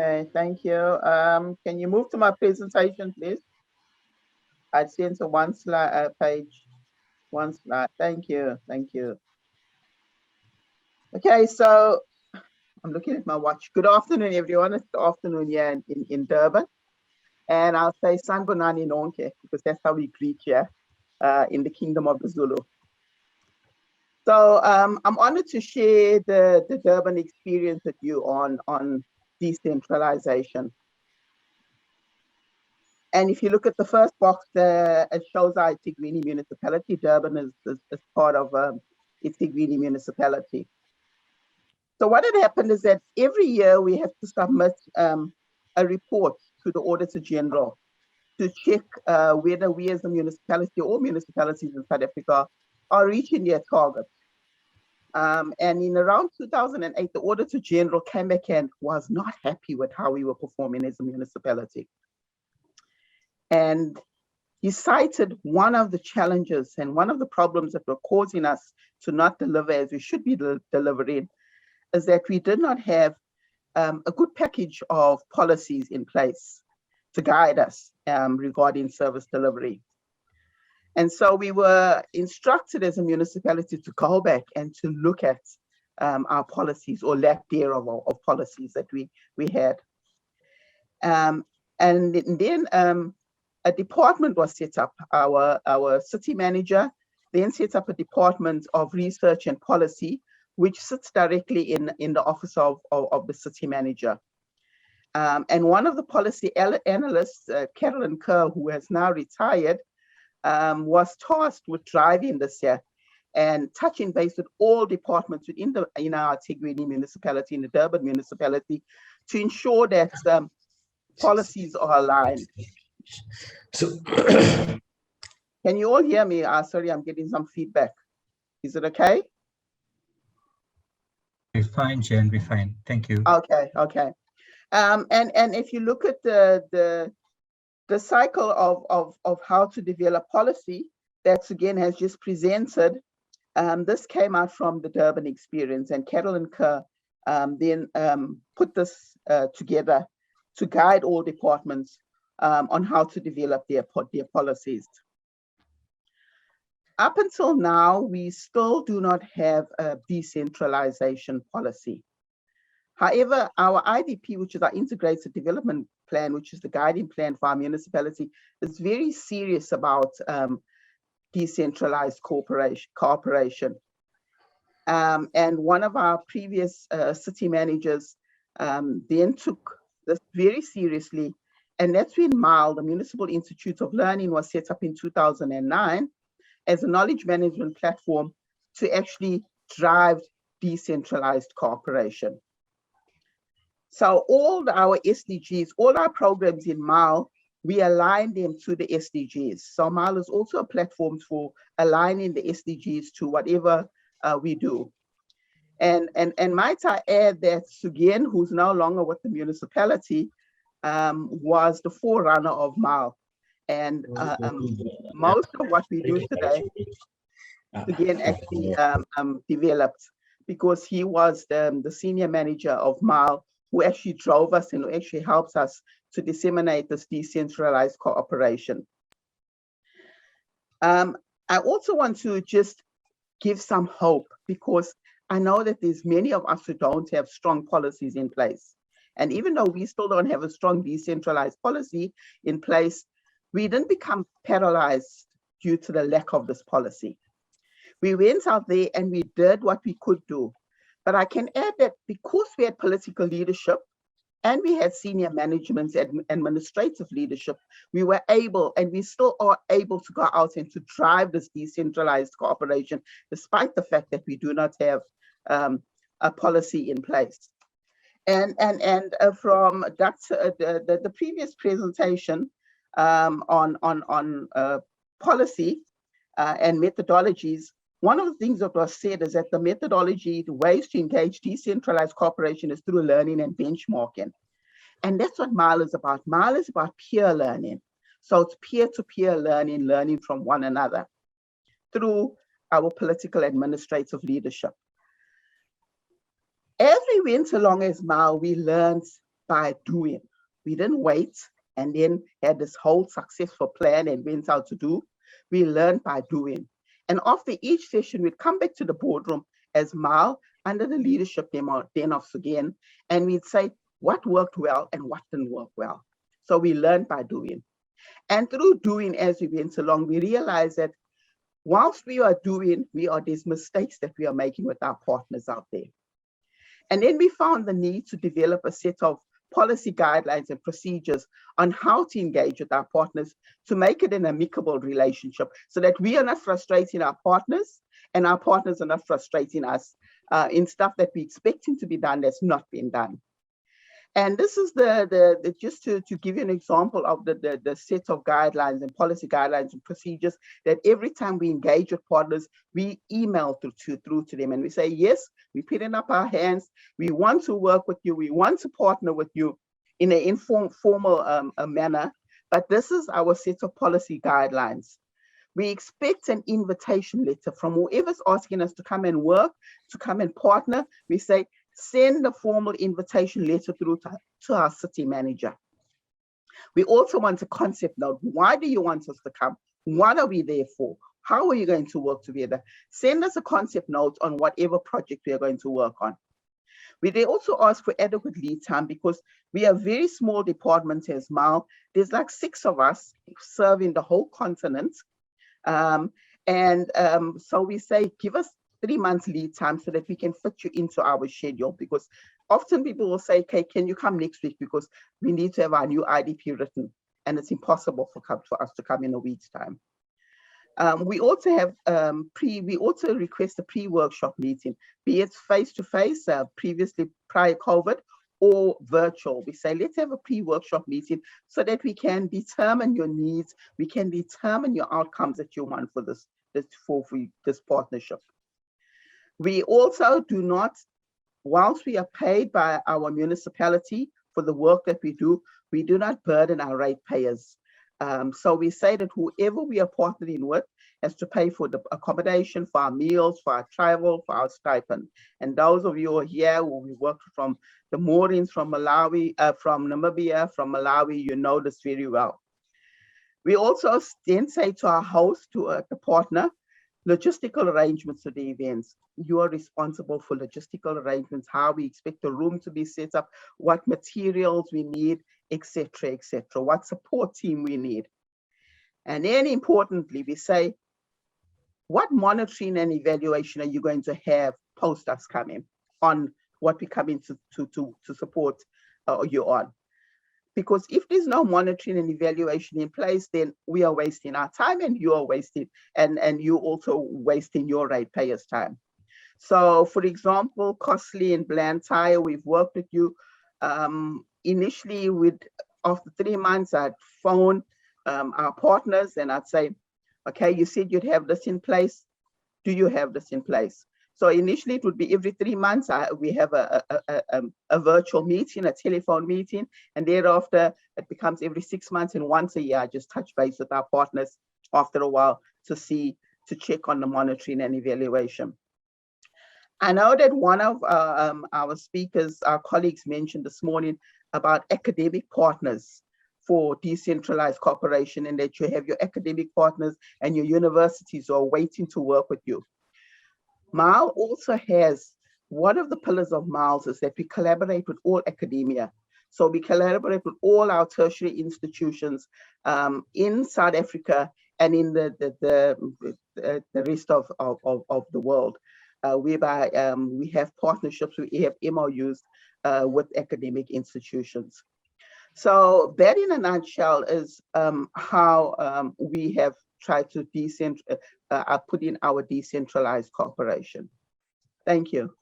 Okay, thank you. Can you move to my presentation, please? I'd sent to one slide page, one slide. Thank you, thank you. Okay, so I'm looking at my watch. Good afternoon, everyone. It's the afternoon here in Durban. And I'll say Sanbonani Nonke, because that's how we greet here in the Kingdom of the Zulu. So I'm honored to share the Durban experience with you on decentralization. And if you look at the first box, it shows our eThekwini municipality. Durban is part of eThekwini municipality. So what had happened is that every year we have to submit a report to the Auditor General to check whether we as a municipality or municipalities in South Africa are reaching their targets. And in around 2008, the Auditor General came back and was not happy with how we were performing as a municipality. And he cited one of the challenges and one of the problems that were causing us to not deliver as we should be delivering is that we did not have a good package of policies in place to guide us regarding service delivery. And so we were instructed as a municipality to go back and to look at our policies or lack thereof of policies that we had. And then a department was set up. Our city manager then set up a department of research and policy, which sits directly in the office of the city manager. And one of the policy analysts, Carolyn Kerr, who has now retired, was tasked with driving this year and touching base with all departments within our eThekwini municipality, in the Durban municipality, to ensure that policies are aligned. So, can you all hear me? Sorry, I'm getting some feedback. Is it okay? We're fine, Jen, we're fine. Thank you. Okay, okay. And if you look at the cycle of how to develop policy, that again has just presented, this came out from the Durban experience, and Carolyn Kerr then put this together to guide all departments on how to develop their policies. Up until now, we still do not have a decentralization policy. However, our IDP, which is our Integrated Development Plan, which is the guiding plan for our municipality, is very serious about decentralized cooperation. And one of our previous city managers then took this very seriously, and that's when MILE, the Municipal Institute of Learning, was set up in 2009 as a knowledge management platform to actually drive decentralized cooperation. So all our SDGs, all our programs in MILE, we align them to the SDGs. So MILE is also a platform for aligning the SDGs to whatever we do. And might I add that Sugien, who's no longer with the municipality, was the forerunner of MILE. And most of what we do today, Sugien actually developed, because he was the senior manager of MILE, who actually drove us and who actually helps us to disseminate this decentralized cooperation. I also want to just give some hope, because I know that there's many of us who don't have strong policies in place. And even though we still don't have a strong decentralized policy in place, we didn't become paralyzed due to the lack of this policy. We went out there and we did what we could do. But I can add that because we had political leadership and we had senior management and administrative leadership, we were able, and we still are able, to go out and to drive this decentralized cooperation, despite the fact that we do not have a policy in place. And from the previous presentation on policy and methodologies, one of the things that was said is that the methodology, the ways to engage decentralized cooperation is through learning and benchmarking. And that's what MILE is about. MILE is about peer learning. So it's peer-to-peer learning, learning from one another through our political administrative leadership. As we went along as MILE, we learned by doing. We didn't wait and then had this whole successful plan and went out to do. We learned by doing. And after each session, we'd come back to the boardroom as Mal, under the leadership then of Sugen, and we'd say what worked well and what didn't work well. So we learned by doing. And through doing as we went along, we realized that whilst we are doing, there's mistakes that we are making with our partners out there. And then we found the need to develop a set of policy guidelines and procedures on how to engage with our partners to make it an amicable relationship so that we are not frustrating our partners and our partners are not frustrating us in stuff that we're expecting to be done that's not been done. And this is just to give you an example of the set of guidelines and policy guidelines and procedures that every time we engage with partners, we email through to them and we say, yes, we put it up our hands. We want to work with you. We want to partner with you in an informal manner. But this is our set of policy guidelines. We expect an invitation letter from whoever's asking us to come and work, to come and partner. We say, send a formal invitation letter through to our city manager. We also want a concept note. Why do you want us to come? What are we there for? How are you going to work together? Send us a concept note on whatever project we are going to work on. We also ask for adequate lead time because we are very small departments as Mal. There's like 6 of us serving the whole continent. So we say, give us 3 months lead time so that we can fit you into our schedule, because often people will say, okay, can you come next week because we need to have our new IDP written and it's impossible for us to come in a week's time. We also have we also request a pre-workshop meeting, be it face-to-face, previously prior COVID, or virtual. We say, let's have a pre-workshop meeting so that we can determine your needs, we can determine your outcomes that you want for this partnership. We also do not, whilst we are paid by our municipality for the work that we do not burden our ratepayers. So we say that whoever we are partnering with has to pay for the accommodation, for our meals, for our travel, for our stipend. And those of you who are here who we work from the Maureen's from Malawi, from Namibia, from Malawi, you know this very well. We also then say to our host, to the partner, logistical arrangements for the events. You are responsible for logistical arrangements, how we expect the room to be set up, what materials we need, etc., what support team we need. And then importantly, we say, what monitoring and evaluation are you going to have post us coming on what we come in to support you on? Because if there's no monitoring and evaluation in place, then we are wasting our time and you are wasting, and you also wasting your ratepayers' time. So for example, Costly and Blantyre, we've worked with you. Initially, after 3 months, I'd phone our partners and I'd say, okay, you said you'd have this in place. Do you have this in place? So initially it would be every 3 months, we have a virtual meeting, a telephone meeting, and thereafter it becomes every 6 months, and once a year, I just touch base with our partners after a while to check on the monitoring and evaluation. I know that one of our speakers, our colleagues mentioned this morning about academic partners for decentralized cooperation, and that you have your academic partners and your universities are waiting to work with you. MAL also has, one of the pillars of MAL's is that we collaborate with all academia. So we collaborate with all our tertiary institutions in South Africa and in the rest of the world, whereby we have partnerships, we have MOUs with academic institutions. So that in a nutshell is how we have tried to put in our decentralized cooperation. Thank you.